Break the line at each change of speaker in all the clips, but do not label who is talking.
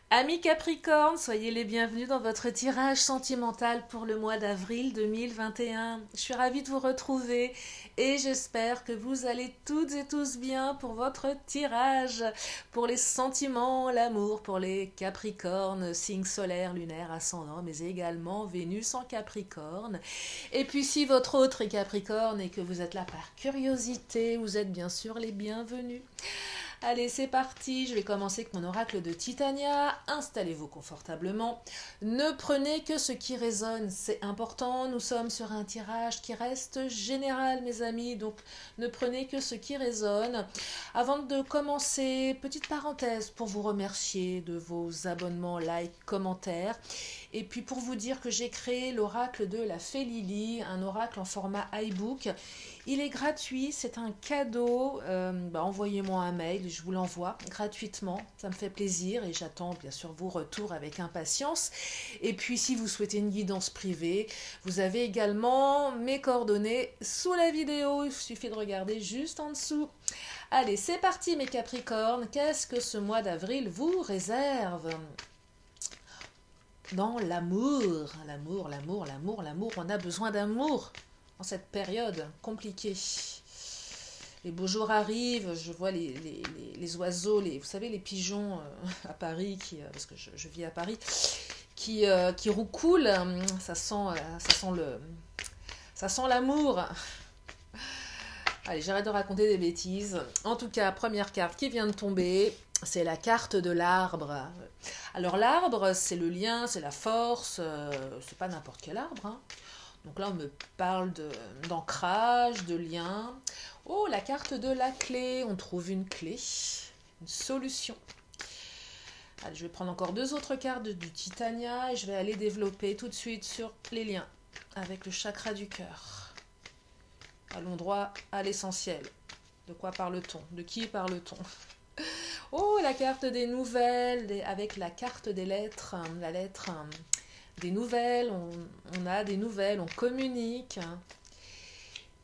Amis Capricorne, soyez les bienvenus dans votre tirage sentimental pour le mois d'avril 2021. Je suis ravie de vous retrouver et j'espère que vous allez toutes et tous bien pour votre tirage, pour les sentiments, l'amour, pour les Capricornes, signe solaire, lunaire, ascendant, mais également Vénus en Capricorne. Et puis si votre autre est Capricorne et que vous êtes là par curiosité, vous êtes bien sûr les bienvenus. Allez, c'est parti, je vais commencer avec mon oracle de Titania. Installez-vous confortablement. Ne prenez que ce qui résonne, c'est important. Nous sommes sur un tirage qui reste général, mes amis, donc ne prenez que ce qui résonne. Avant de commencer, petite parenthèse pour vous remercier de vos abonnements, likes, commentaires. Et puis pour vous dire que j'ai créé l'oracle de la Fée Lily, un oracle en format iBook. Il est gratuit, c'est un cadeau. Envoyez-moi un mail, je vous l'envoie gratuitement. Ça me fait plaisir et j'attends bien sûr vos retours avec impatience. Et puis si vous souhaitez une guidance privée, vous avez également mes coordonnées sous la vidéo. Il suffit de regarder juste en dessous. Allez, c'est parti mes Capricornes. Qu'est-ce que ce mois d'avril vous réserve ? Dans l'amour, l'amour, on a besoin d'amour en cette période compliquée. Les beaux jours arrivent, je vois les oiseaux, vous savez les pigeons à Paris, parce que je vis à Paris, qui roucoulent, ça sent l'amour. Allez, j'arrête de raconter des bêtises. En tout cas, première carte qui vient de tomber, c'est la carte de l'arbre. Alors l'arbre, c'est le lien, c'est la force, c'est pas n'importe quel arbre, hein. Donc là, on me parle d'ancrage, de lien. Oh, la carte de la clé, on trouve une clé, une solution. Allez, je vais prendre encore deux autres cartes du Titania et je vais aller développer tout de suite sur les liens avec le chakra du cœur. Allons droit à l'essentiel. De quoi parle-t-on? De qui parle-t-on? Oh, la carte des nouvelles, avec la carte des lettres, la lettre des nouvelles, on a des nouvelles, on communique.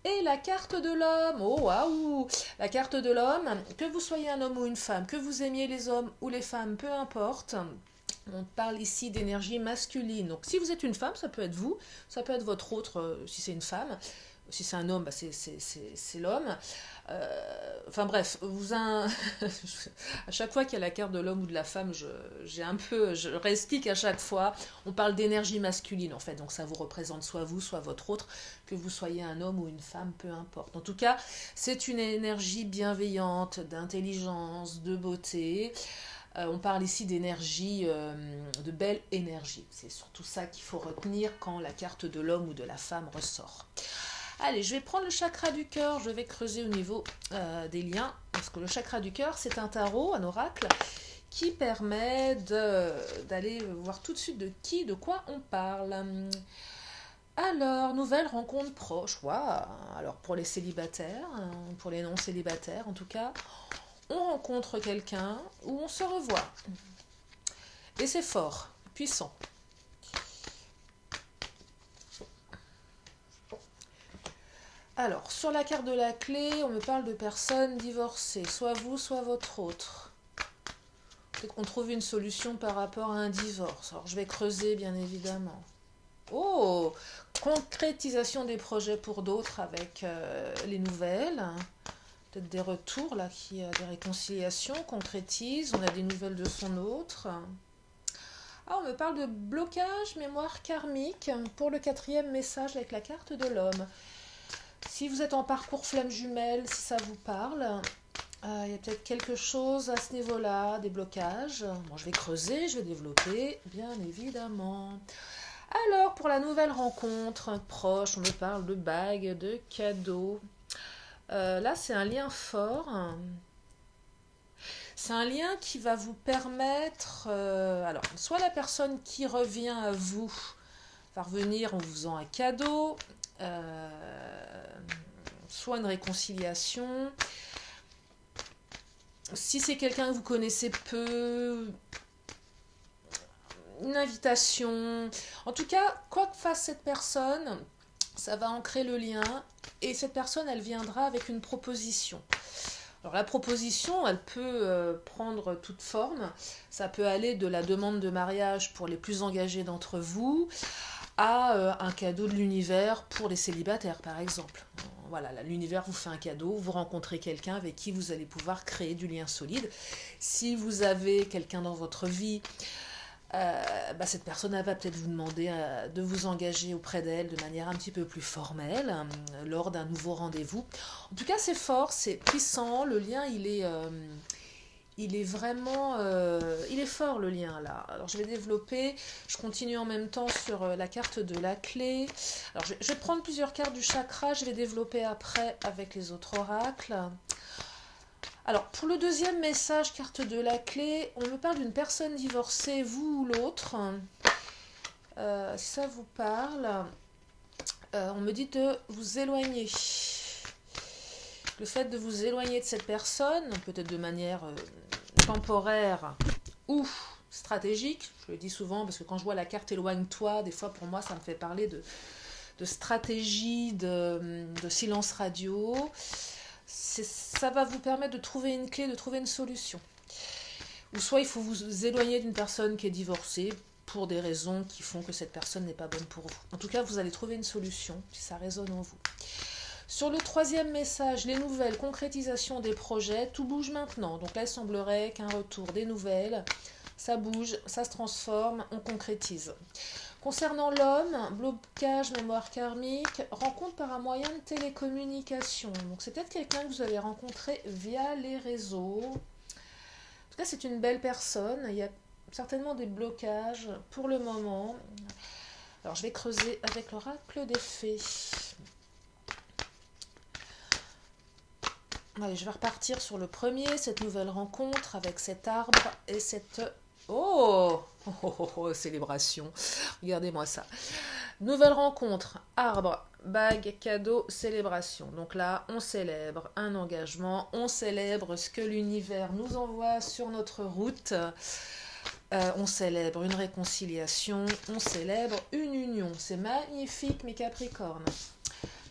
Et la carte de l'homme, oh waouh, la carte de l'homme, que vous soyez un homme ou une femme, que vous aimiez les hommes ou les femmes, peu importe. On parle ici d'énergie masculine. Donc si vous êtes une femme, ça peut être vous, ça peut être votre autre, si c'est une femme. Si c'est un homme, c'est l'homme. Enfin bref, à chaque fois qu'il y a la carte de l'homme ou de la femme, je réexplique à chaque fois. On parle d'énergie masculine en fait, donc ça vous représente soit vous, soit votre autre, que vous soyez un homme ou une femme, peu importe. En tout cas, c'est une énergie bienveillante, d'intelligence, de beauté. On parle ici d'énergie, de belle énergie. C'est surtout ça qu'il faut retenir quand la carte de l'homme ou de la femme ressort. Allez, je vais prendre le chakra du cœur, je vais creuser au niveau des liens, parce que le chakra du cœur, c'est un tarot, un oracle, qui permet d'aller voir tout de suite de quoi on parle. Alors, nouvelle rencontre proche, waouh. Alors pour les célibataires, pour les non-célibataires en tout cas, on rencontre quelqu'un où on se revoit. Et c'est fort, puissant. Alors, sur la carte de la clé, on me parle de personnes divorcées, soit vous, soit votre autre. Peut-être qu'on trouve une solution par rapport à un divorce. Alors, je vais creuser, bien évidemment. Oh, concrétisation des projets pour d'autres avec les nouvelles. Peut-être des retours, là, des réconciliations, concrétisent. On a des nouvelles de son autre. Ah, on me parle de blocage, mémoire karmique pour le 4e message avec la carte de l'homme. Si vous êtes en parcours flamme jumelle, si ça vous parle, il y a peut-être quelque chose à ce niveau-là, des blocages. Bon, je vais creuser, je vais développer, bien évidemment. Alors, pour la nouvelle rencontre proche, on me parle de bagues, de cadeaux. Là, c'est un lien fort. C'est un lien qui va vous permettre... alors, soit la personne qui revient à vous va revenir en vous faisant un cadeau... soit une réconciliation. Si c'est quelqu'un que vous connaissez peu, une invitation. En tout cas, quoi que fasse cette personne, ça va ancrer le lien et cette personne, elle viendra avec une proposition. Alors la proposition, elle peut prendre toute forme. Ça peut aller de la demande de mariage pour les plus engagés d'entre vous à un cadeau de l'univers pour les célibataires, par exemple. Voilà, l'univers vous fait un cadeau, vous rencontrez quelqu'un avec qui vous allez pouvoir créer du lien solide. Si vous avez quelqu'un dans votre vie, cette personne elle va peut-être vous demander de vous engager auprès d'elle de manière un petit peu plus formelle lors d'un nouveau rendez-vous. En tout cas, c'est fort, c'est puissant, le lien il est vraiment, il est fort le lien là. Alors je vais développer, je continue en même temps sur la carte de la clé. Alors je vais prendre plusieurs cartes du chakra, je vais développer après avec les autres oracles. Alors pour le deuxième message, carte de la clé, on me parle d'une personne divorcée, vous ou l'autre. Si ça vous parle, on me dit de vous éloigner. Le fait de vous éloigner de cette personne, peut-être de manière temporaire ou stratégique, je le dis souvent parce que quand je vois la carte éloigne-toi, des fois pour moi ça me fait parler de stratégie, de silence radio. Ça va vous permettre de trouver une clé, de trouver une solution. Ou soit il faut vous éloigner d'une personne qui est divorcée pour des raisons qui font que cette personne n'est pas bonne pour vous. En tout cas, vous allez trouver une solution si ça résonne en vous. Sur le troisième message, les nouvelles, concrétisation des projets, tout bouge maintenant. Donc là, il semblerait qu'un retour des nouvelles, ça bouge, ça se transforme, on concrétise. Concernant l'homme, blocage, mémoire karmique, rencontre par un moyen de télécommunication. Donc c'est peut-être quelqu'un que vous avez rencontré via les réseaux. En tout cas, c'est une belle personne. Il y a certainement des blocages pour le moment. Alors je vais creuser avec l'oracle des fées. Allez, je vais repartir sur le premier, cette nouvelle rencontre avec cet arbre et cette... Célébration. Regardez-moi ça. Nouvelle rencontre, arbre, bague, cadeau, célébration. Donc là, on célèbre un engagement, on célèbre ce que l'univers nous envoie sur notre route. On célèbre une réconciliation, on célèbre une union. C'est magnifique, mes Capricornes.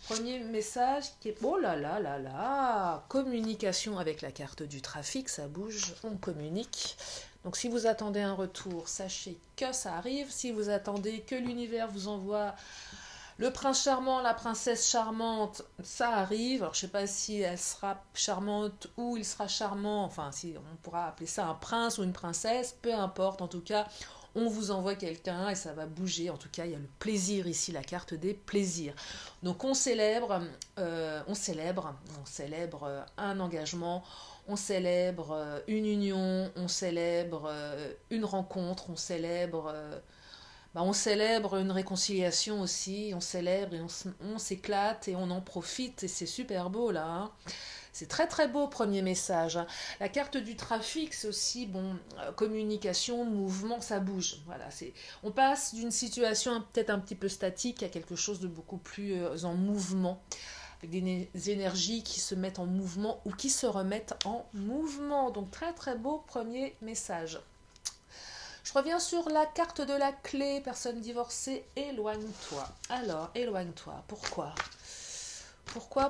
Premier message qui est, oh là là là là, communication avec la carte du trafic, ça bouge, on communique. Donc si vous attendez un retour, sachez que ça arrive. Si vous attendez que l'univers vous envoie le prince charmant, la princesse charmante, ça arrive. Alors je ne sais pas si elle sera charmante ou il sera charmant, enfin si on pourra appeler ça un prince ou une princesse, peu importe, en tout cas, on vous envoie quelqu'un et ça va bouger. En tout cas, il y a le plaisir ici, la carte des plaisirs. Donc on célèbre un engagement, on célèbre une union, on célèbre une rencontre, on célèbre une réconciliation aussi, on célèbre et on s'éclate et on en profite et c'est super beau là, hein. C'est très très beau, premier message. La carte du trafic, c'est aussi, communication, mouvement, ça bouge. Voilà, on passe d'une situation peut-être un petit peu statique à quelque chose de beaucoup plus en mouvement, avec des énergies qui se mettent en mouvement ou qui se remettent en mouvement. Donc très très beau premier message. Je reviens sur la carte de la clé, personne divorcée, éloigne-toi. Alors, éloigne-toi, pourquoi ?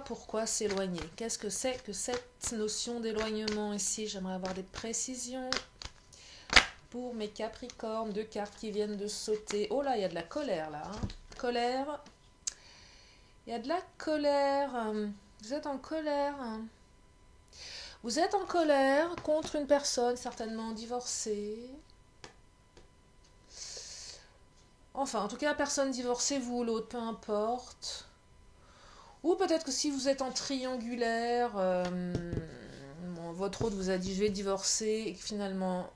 Pourquoi s'éloigner? Qu'est-ce que c'est que cette notion d'éloignement ici? J'aimerais avoir des précisions pour mes Capricornes. Deux cartes qui viennent de sauter. Oh là, il y a de la colère là. Hein. Colère. Il y a de la colère. Vous êtes en colère. Vous êtes en colère contre une personne certainement divorcée. Enfin, en tout cas, personne divorcée, vous ou l'autre, peu importe. Ou peut-être que si vous êtes en triangulaire, votre autre vous a dit je vais divorcer et que finalement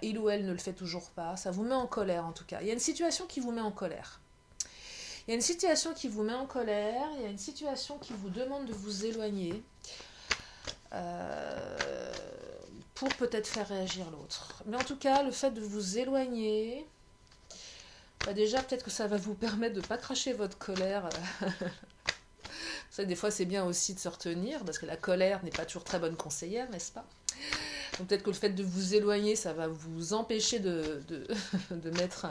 il ou elle ne le fait toujours pas, ça vous met en colère en tout cas. Il y a une situation qui vous met en colère. Il y a une situation qui vous met en colère, il y a une situation qui vous demande de vous éloigner pour peut-être faire réagir l'autre. Mais en tout cas, le fait de vous éloigner, déjà peut-être que ça va vous permettre de ne pas cracher votre colère. Ça, des fois, c'est bien aussi de se retenir, parce que la colère n'est pas toujours très bonne conseillère, n'est-ce pas? Donc peut-être que le fait de vous éloigner, ça va vous empêcher de mettre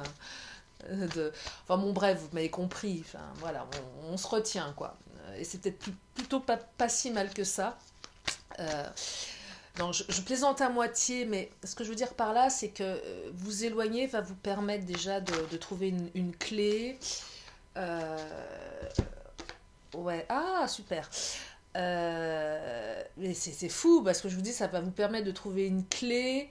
Enfin bon, bref, vous m'avez compris. Enfin, voilà, on se retient, quoi. Et c'est peut-être plutôt pas si mal que ça. Euh, non, je plaisante à moitié, mais ce que je veux dire par là, c'est que vous éloigner va vous permettre déjà de trouver une clé. Euh, ouais, ah, super. Mais c'est fou parce que je vous dis, ça va vous permettre de trouver une clé.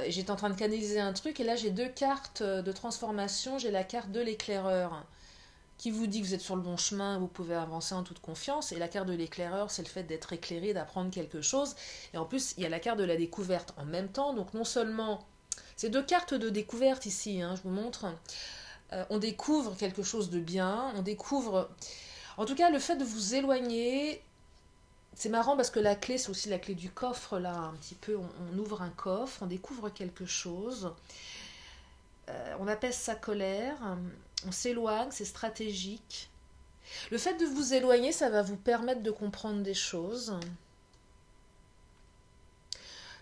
J'étais en train de canaliser un truc et là j'ai deux cartes de transformation. J'ai la carte de l'éclaireur qui vous dit que vous êtes sur le bon chemin, vous pouvez avancer en toute confiance. Et la carte de l'éclaireur, c'est le fait d'être éclairé, d'apprendre quelque chose. Et en plus, il y a la carte de la découverte en même temps. Donc non seulement, c'est deux cartes de découverte ici, hein, je vous montre. On découvre quelque chose de bien, on découvre... En tout cas, le fait de vous éloigner, c'est marrant parce que la clé, c'est aussi la clé du coffre, là, un petit peu. On ouvre un coffre, on découvre quelque chose. On apaise sa colère, on s'éloigne, c'est stratégique. Le fait de vous éloigner, ça va vous permettre de comprendre des choses.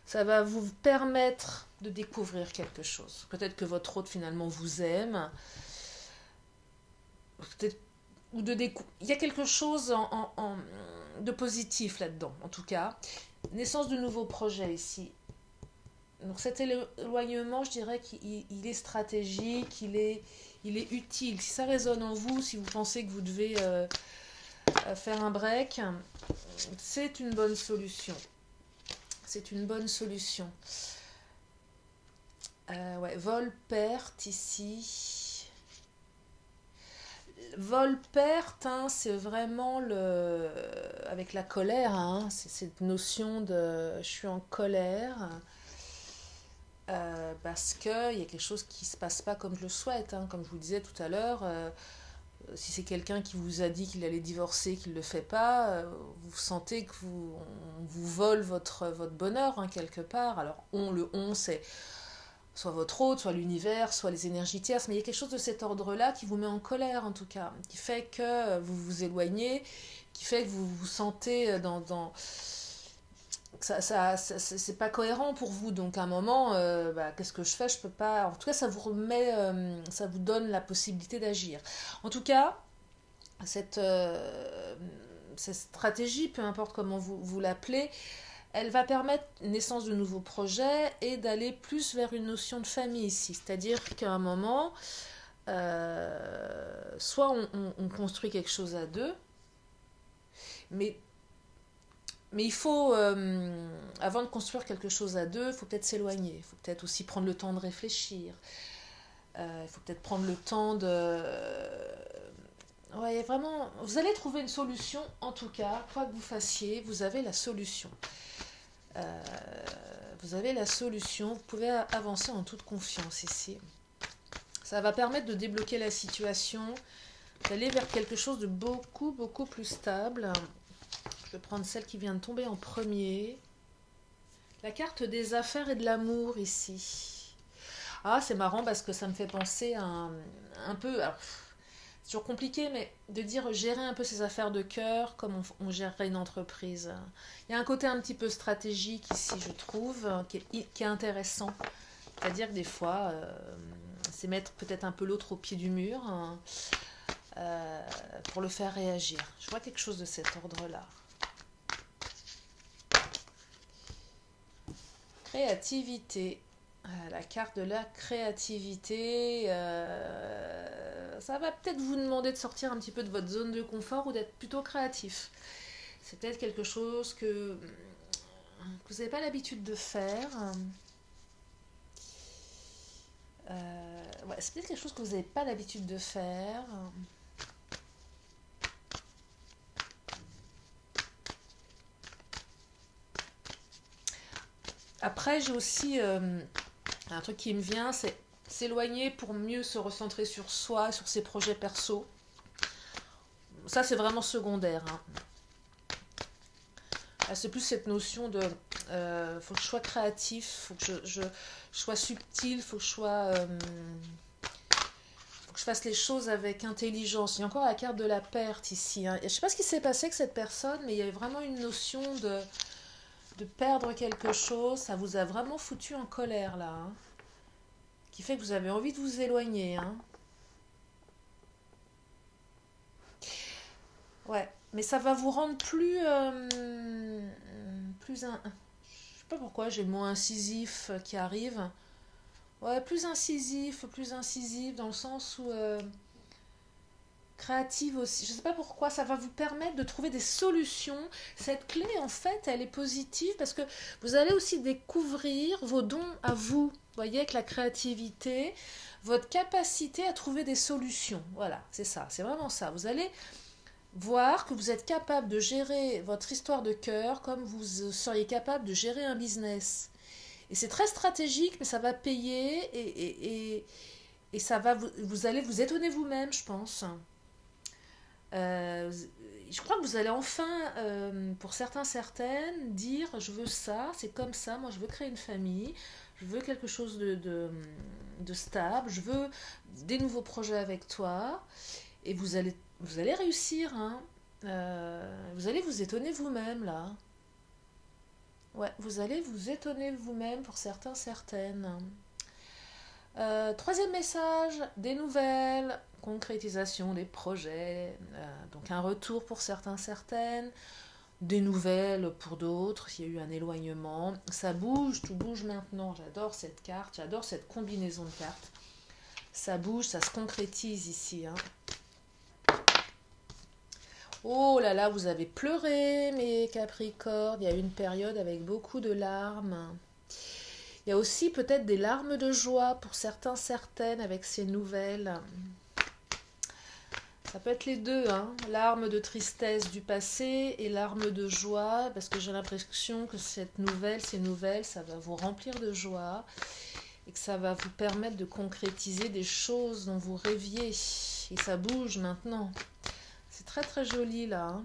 Ça va vous permettre de découvrir quelque chose. Peut-être que votre hôte finalement vous aime. Peut-être ou il y a quelque chose de positif là-dedans, en tout cas. Naissance de nouveaux projets ici. Donc cet éloignement, je dirais qu'il est stratégique, il est utile. Si ça résonne en vous, si vous pensez que vous devez faire un break, c'est une bonne solution. C'est une bonne solution. Ouais, vol-perte ici. Vol-perte, hein, c'est vraiment avec la colère, hein, c'est cette notion de je suis en colère. Parce qu'il y a quelque chose qui ne se passe pas comme je le souhaite, hein. Comme je vous disais tout à l'heure, si c'est quelqu'un qui vous a dit qu'il allait divorcer, qu'il ne le fait pas, vous sentez que on vous vole votre bonheur, hein, quelque part. Alors le on, c'est soit votre hôte, soit l'univers, soit les énergies tierces, mais il y a quelque chose de cet ordre-là qui vous met en colère, en tout cas, qui fait que vous vous éloignez, qui fait que vous vous sentez dans c'est pas cohérent pour vous, donc à un moment, qu'est-ce que je fais, je peux pas, en tout cas ça vous remet, ça vous donne la possibilité d'agir. En tout cas, cette stratégie, peu importe comment vous l'appelez, elle va permettre une naissance de nouveaux projets et d'aller plus vers une notion de famille ici, c'est-à-dire qu'à un moment, soit on construit quelque chose à deux, mais il faut, avant de construire quelque chose à deux, il faut peut-être s'éloigner. Il faut peut-être aussi prendre le temps de réfléchir. Il faut peut-être prendre le temps de... Ouais, vraiment, vous allez trouver une solution, en tout cas, quoi que vous fassiez, vous avez la solution. Vous avez la solution, vous pouvez avancer en toute confiance ici. Ça va permettre de débloquer la situation, d'aller vers quelque chose de beaucoup, beaucoup plus stable. Je vais prendre celle qui vient de tomber en premier. La carte des affaires et de l'amour ici. Ah, c'est marrant parce que ça me fait penser à un peu... C'est toujours compliqué, mais de dire gérer un peu ses affaires de cœur comme on gérerait une entreprise. Il y a un côté un petit peu stratégique ici, je trouve, qui est intéressant. C'est-à-dire que des fois, c'est mettre peut-être un peu l'autre au pied du mur pour le faire réagir. Je vois quelque chose de cet ordre-là. Créativité. La carte de la créativité, ça va peut-être vous demander de sortir un petit peu de votre zone de confort ou d'être plutôt créatif. C'est peut-être quelque chose que vous n'avez pas l'habitude de faire. Ouais, c'est peut-être quelque chose que vous n'avez pas l'habitude de faire. Après, j'ai aussi un truc qui me vient, c'est s'éloigner pour mieux se recentrer sur soi, sur ses projets perso. Ça, c'est vraiment secondaire, hein. C'est plus cette notion de faut que je sois créatif, faut que je sois subtil, faut que je sois faut que je fasse les choses avec intelligence. Il y a encore la carte de la perte ici, hein. Je ne sais pas ce qui s'est passé avec cette personne, mais il y avait vraiment une notion de perdre quelque chose. Ça vous a vraiment foutu en colère là, hein, qui fait que vous avez envie de vous éloigner, hein. Ouais, mais ça va vous rendre plus... plus un... Je sais pas pourquoi j'ai le mot incisif qui arrive. Ouais, plus incisif dans le sens où... créative aussi. Je ne sais pas pourquoi, ça va vous permettre de trouver des solutions. Cette clé, en fait, elle est positive parce que vous allez aussi découvrir vos dons à vous. Vous voyez, avec la créativité, votre capacité à trouver des solutions. Voilà, c'est ça, c'est vraiment ça. Vous allez voir que vous êtes capable de gérer votre histoire de cœur comme vous seriez capable de gérer un business. Et c'est très stratégique, mais ça va payer et ça va vous allez vous étonner vous-même, je pense. Je crois que vous allez enfin, pour certains, certaines, dire je veux ça, c'est comme ça, moi je veux créer une famille, je veux quelque chose de stable, je veux des nouveaux projets avec toi, et vous allez réussir, hein. Vous allez vous étonner vous-même là. Ouais, vous allez vous étonner vous-même pour certains, certaines. Troisième message, des nouvelles, concrétisation des projets, donc un retour pour certains, certaines, des nouvelles pour d'autres, s'il y a eu un éloignement. Ça bouge, tout bouge maintenant. J'adore cette carte, j'adore cette combinaison de cartes. Ça bouge, ça se concrétise ici, hein. Oh là là, vous avez pleuré, mes Capricornes. Il y a eu une période avec beaucoup de larmes. Il y a aussi peut-être des larmes de joie pour certains, certaines avec ces nouvelles. Ça peut être les deux, hein. Larmes de tristesse du passé et larmes de joie, parce que j'ai l'impression que ces nouvelles, ça va vous remplir de joie et que ça va vous permettre de concrétiser des choses dont vous rêviez. Et ça bouge maintenant. C'est très très joli là, hein.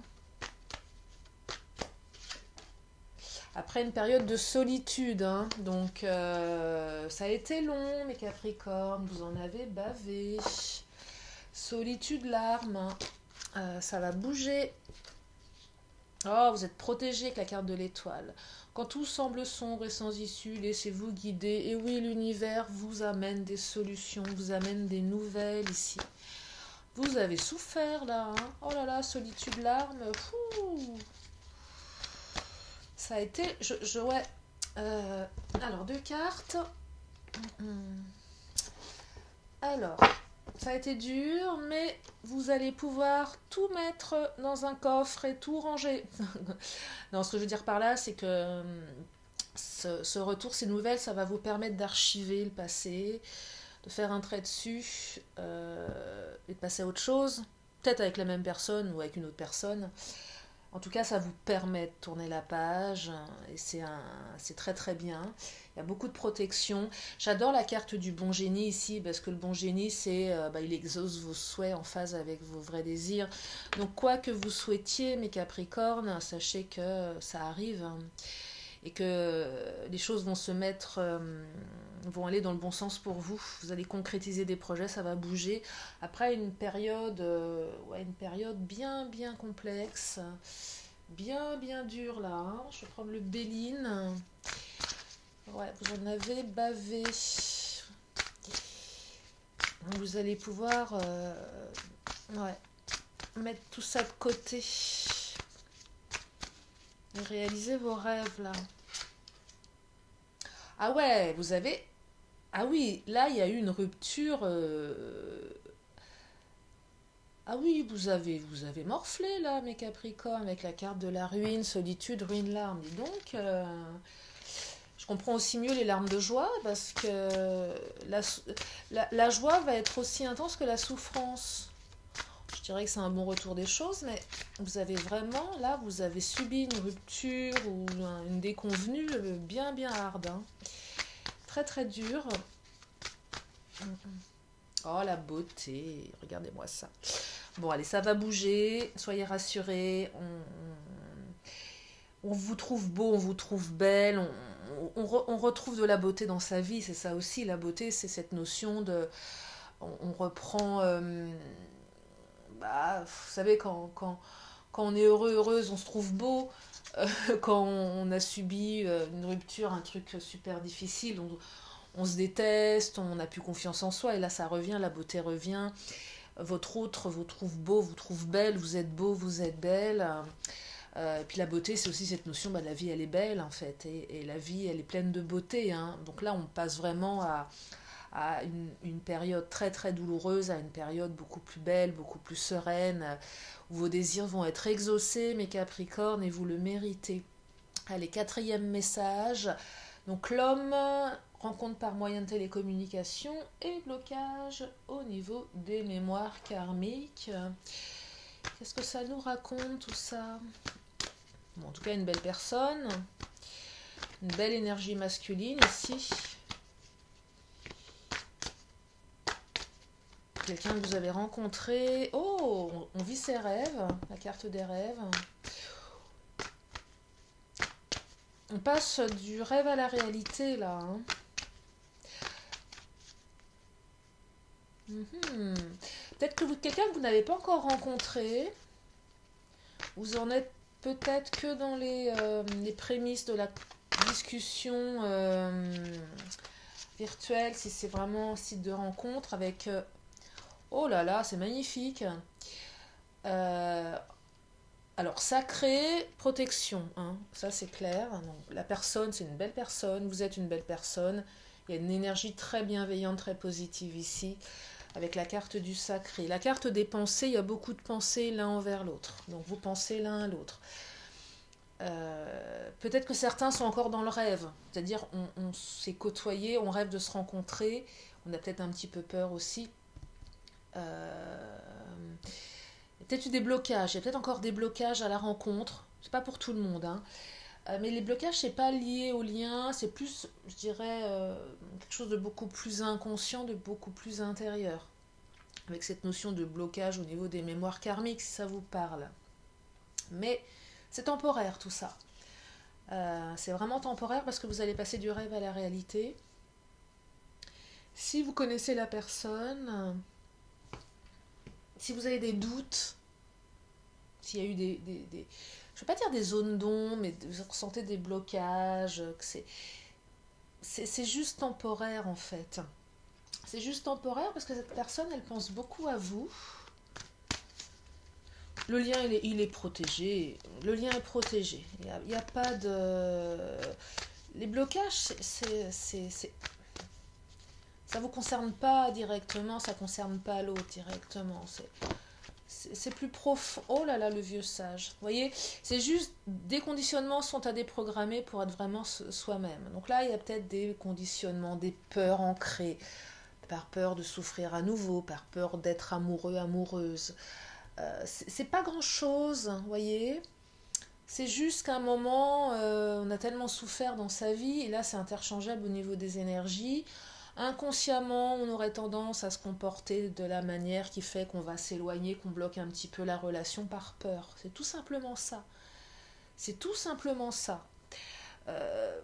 Après une période de solitude, hein. Donc ça a été long, mes Capricornes, vous en avez bavé. Solitude, larmes, hein. Ça va bouger. Oh, vous êtes protégé avec la carte de l'étoile. Quand tout semble sombre et sans issue, laissez-vous guider. Et oui, l'univers vous amène des solutions, vous amène des nouvelles ici. Vous avez souffert là, hein. Oh là là, solitude, larmes. Fou. Ça a été... ouais. Alors, deux cartes. Alors, ça a été dur, mais vous allez pouvoir tout mettre dans un coffre et tout ranger. Non, ce que je veux dire par là, c'est que ce retour, ces nouvelles, ça va vous permettre d'archiver le passé, de faire un trait dessus et de passer à autre chose. Peut-être avec la même personne ou avec une autre personne. En tout cas, ça vous permet de tourner la page et c'est très très bien. Il y a beaucoup de protection. J'adore la carte du bon génie ici parce que le bon génie, c'est il exauce vos souhaits en phase avec vos vrais désirs. Donc quoi que vous souhaitiez, mes Capricornes, sachez que ça arrive, hein, et que les choses vont se mettre, vont aller dans le bon sens pour vous. Vous allez concrétiser des projets, ça va bouger. Après une période bien bien complexe, bien bien dure là, hein. Je vais prendre le Béline. Ouais, vous en avez bavé. Vous allez pouvoir mettre tout ça de côté. Et réaliser vos rêves là. Ah ouais, vous avez... Ah oui, là il y a eu une rupture. Ah oui, vous avez morflé là, mes Capricornes, avec la carte de la ruine, solitude, ruine, larmes. Dis donc, je comprends aussi mieux les larmes de joie parce que la joie va être aussi intense que la souffrance. Je dirais que c'est un bon retour des choses, mais vous avez vraiment, là, vous avez subi une rupture ou une déconvenue bien, bien hard, hein. Très, très dure. Oh, la beauté. Regardez-moi ça. Bon, allez, ça va bouger. Soyez rassurés. On vous trouve beau, on vous trouve belle. On retrouve de la beauté dans sa vie. C'est ça aussi, la beauté, c'est cette notion de... On reprend... vous savez, quand on est heureux, heureuse, on se trouve beau. Quand on a subi une rupture, un truc super difficile, on se déteste, on n'a plus confiance en soi, et là ça revient, la beauté revient. votre autre vous trouve beau, vous trouve belle, vous êtes beau, vous êtes belle. Et puis la beauté, c'est aussi cette notion, bah, la vie, elle est belle en fait, et la vie, elle est pleine de beauté. Hein. Donc là, on passe vraiment à une période très très douloureuse, à une période beaucoup plus belle, beaucoup plus sereine, où vos désirs vont être exaucés, mes Capricornes, et vous le méritez. Allez, quatrième message. Donc l'homme, rencontre par moyen de télécommunication et blocage au niveau des mémoires karmiques. Qu'est-ce que ça nous raconte tout ça? Bon, en tout cas, une belle personne, une belle énergie masculine ici. Quelqu'un que vous avez rencontré. Oh, on vit ses rêves, la carte des rêves. On passe du rêve à la réalité, là. Hein. Peut-être que quelqu'un que vous n'avez pas encore rencontré, vous en êtes peut-être que dans les prémices de la discussion virtuelle, si c'est vraiment un site de rencontre avec... oh là là, c'est magnifique. Alors, sacré, protection, hein, ça c'est clair. Donc, la personne, c'est une belle personne, vous êtes une belle personne. Il y a une énergie très bienveillante, très positive ici, avec la carte du sacré. La carte des pensées, il y a beaucoup de pensées l'un envers l'autre. Donc, vous pensez l'un à l'autre. Peut-être que certains sont encore dans le rêve. C'est-à-dire, on s'est côtoyé, on rêve de se rencontrer. On a peut-être un petit peu peur aussi. Peut-être eu des blocages, il y a peut-être encore des blocages à la rencontre, c'est pas pour tout le monde, hein. Mais les blocages, c'est pas lié au lien, c'est plus, je dirais, quelque chose de beaucoup plus inconscient, de beaucoup plus intérieur, avec cette notion de blocage au niveau des mémoires karmiques, si ça vous parle. Mais c'est temporaire tout ça. C'est vraiment temporaire parce que vous allez passer du rêve à la réalité. Si vous connaissez la personne, si vous avez des doutes, s'il y a eu je ne vais pas dire des zones d'ombre, mais vous ressentez des blocages, que c'est juste temporaire en fait. C'est juste temporaire parce que cette personne, elle pense beaucoup à vous. Le lien, il est protégé. Le lien est protégé. Il n'y a pas de... Les blocages, ça ne vous concerne pas directement, ça ne concerne pas l'autre directement. C'est plus profond. Oh là là, le vieux sage. Vous voyez, c'est juste des conditionnements sont à déprogrammer pour être vraiment soi-même. Donc là, il y a peut-être des conditionnements, des peurs ancrées, par peur de souffrir à nouveau, par peur d'être amoureux, amoureuse. C'est pas grand-chose, vous voyez. C'est juste qu'à un moment, on a tellement souffert dans sa vie, et là, c'est interchangeable au niveau des énergies. Inconsciemment, on aurait tendance à se comporter de la manière qui fait qu'on va s'éloigner, qu'on bloque un petit peu la relation par peur. C'est tout simplement ça. C'est tout simplement ça.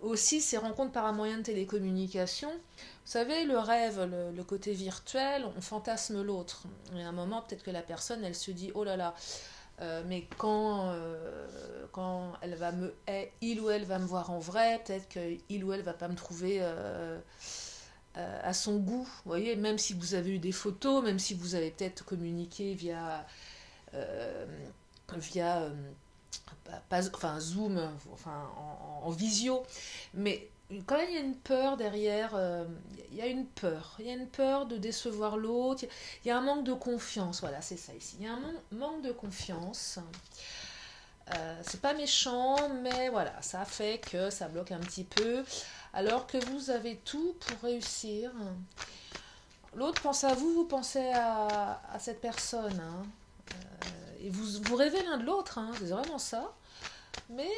Aussi, ces rencontres par un moyen de télécommunication. Vous savez, le rêve, le côté virtuel, on fantasme l'autre. Et à un moment, peut-être que la personne, elle se dit, oh là là, mais quand il ou elle va me voir en vrai, peut-être qu'il ou elle va pas me trouver... à son goût, vous voyez, même si vous avez eu des photos, même si vous avez peut-être communiqué via Zoom, en visio, mais quand même il y a une peur derrière, il y a une peur de décevoir l'autre, il y a un manque de confiance, voilà, c'est ça ici, il y a un manque de confiance. C'est pas méchant, mais voilà, ça fait que ça bloque un petit peu, alors que vous avez tout pour réussir. L'autre pense à vous, vous pensez à cette personne, hein. Et vous rêvez l'un de l'autre, hein, c'est vraiment ça. Mais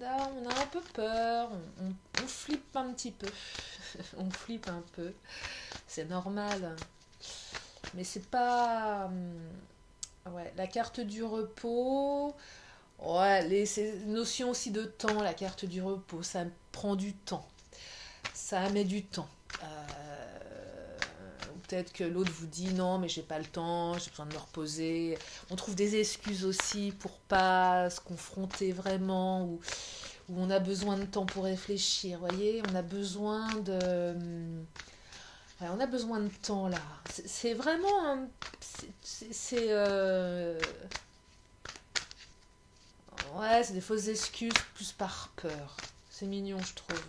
là, on a un peu peur, on flippe un petit peu, on flippe un peu, c'est normal. Mais c'est pas... ouais, la carte du repos, ouais, ces notions aussi de temps, la carte du repos, ça prend du temps. Ça met du temps. Peut-être que l'autre vous dit non, mais j'ai pas le temps, j'ai besoin de me reposer. On trouve des excuses aussi pour pas se confronter vraiment, ou on a besoin de temps pour réfléchir. Vous voyez, on a besoin Ouais, on a besoin de temps là. C'est vraiment ouais, c'est des fausses excuses plus par peur. C'est mignon, je trouve.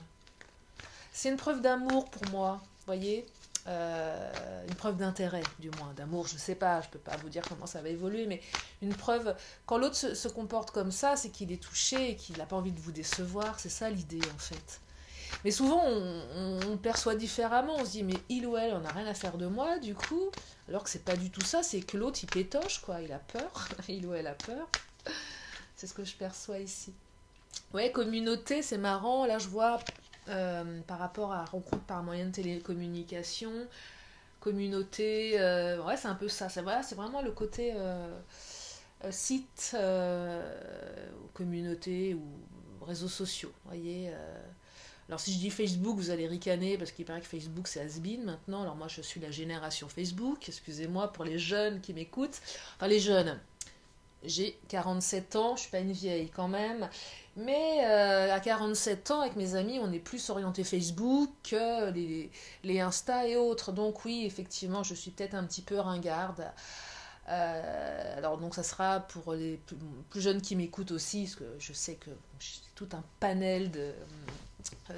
C'est une preuve d'amour pour moi, voyez. Une preuve d'intérêt, du moins. D'amour, je sais pas, je peux pas vous dire comment ça va évoluer, mais une preuve, quand l'autre se comporte comme ça, c'est qu'il est touché et qu'il n'a pas envie de vous décevoir. C'est ça l'idée, en fait. Mais souvent, on perçoit différemment. On se dit, mais il ou elle, on n'a rien à faire de moi, du coup. Alors que c'est pas du tout ça, c'est que l'autre, il pétoche, quoi. Il a peur. Il ou elle a peur. C'est ce que je perçois ici. Ouais, communauté, c'est marrant. Là, je vois par rapport à rencontre par moyen de télécommunication, communauté, ouais, c'est un peu ça. C'est vraiment le côté site, communauté ou réseaux sociaux. Vous voyez. Alors, si je dis Facebook, vous allez ricaner parce qu'il paraît que Facebook c'est has-been maintenant. Alors, moi, je suis la génération Facebook. Excusez-moi pour les jeunes qui m'écoutent. Enfin, les jeunes. J'ai 47 ans, je suis pas une vieille quand même, mais à 47 ans, avec mes amis, on est plus orienté Facebook que les Insta et autres. Donc oui, effectivement, je suis peut-être un petit peu ringarde. Alors donc ça sera pour les plus jeunes qui m'écoutent aussi, parce que je sais que j'ai tout un panel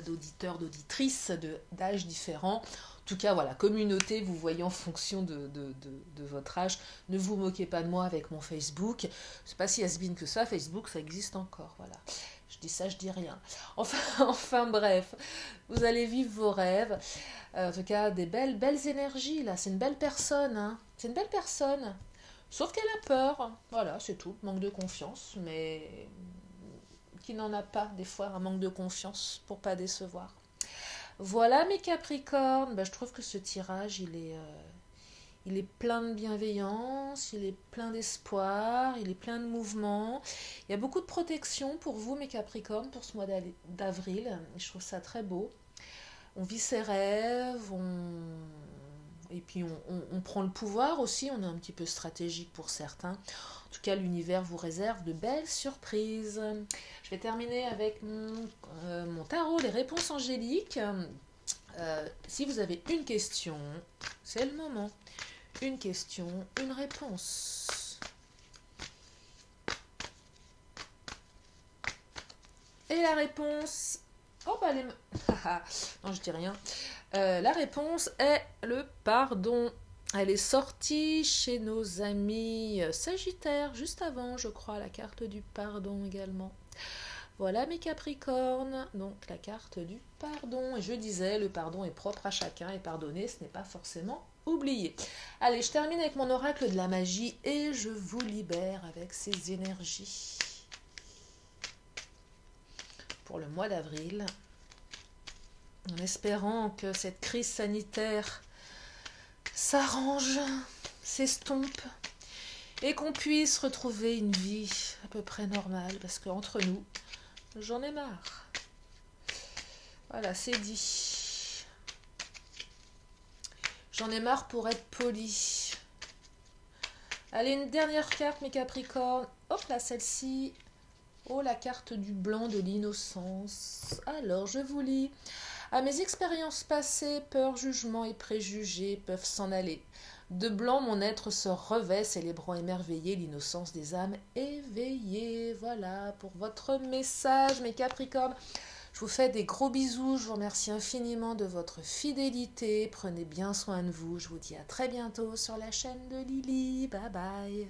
d'auditeurs, d'auditrices d'âges différents. En tout cas, voilà, communauté, vous voyez en fonction de votre âge. Ne vous moquez pas de moi avec mon Facebook. C'est pas si has-been que ça. Facebook, ça existe encore. Voilà. Je dis ça, je dis rien. Enfin bref, vous allez vivre vos rêves. En tout cas, des belles énergies, là. C'est une belle personne, hein. C'est une belle personne. Sauf qu'elle a peur. Voilà, c'est tout. Manque de confiance. Mais qui n'en a pas, des fois, un manque de confiance pour pas décevoir. Voilà mes Capricornes, je trouve que ce tirage, il est plein de bienveillance, il est plein d'espoir, il est plein de mouvement. Il y a beaucoup de protection pour vous mes Capricornes pour ce mois d'avril. Je trouve ça très beau. On vit ses rêves, et puis on prend le pouvoir aussi, on est un petit peu stratégique pour certains. En tout cas, l'univers vous réserve de belles surprises. Je vais terminer avec mon tarot, les réponses angéliques. Si vous avez une question, c'est le moment. Une question, une réponse. Et la réponse... Oh bah les... non, je dis rien. La réponse est le pardon. Elle est sortie chez nos amis Sagittaires, juste avant, je crois, la carte du pardon également. Voilà mes Capricornes, donc la carte du pardon. Et je disais, le pardon est propre à chacun et pardonner, ce n'est pas forcément oublier. Allez, je termine avec mon oracle de la magie et je vous libère avec ces énergies. Pour le mois d'avril, en espérant que cette crise sanitaire s'arrange, s'estompe et qu'on puisse retrouver une vie à peu près normale parce qu'entre nous, j'en ai marre. Voilà, c'est dit. J'en ai marre pour être poli. Allez, une dernière carte, mes Capricornes. Hop là, celle-ci. Oh, la carte du blanc de l'innocence. Alors, je vous lis. À mes expériences passées, peur, jugement et préjugés peuvent s'en aller. De blanc, mon être se revêt, célébrant émerveillé l'innocence des âmes éveillées. Voilà pour votre message, mes Capricornes. Je vous fais des gros bisous. Je vous remercie infiniment de votre fidélité. Prenez bien soin de vous. Je vous dis à très bientôt sur la chaîne de Lily. Bye bye.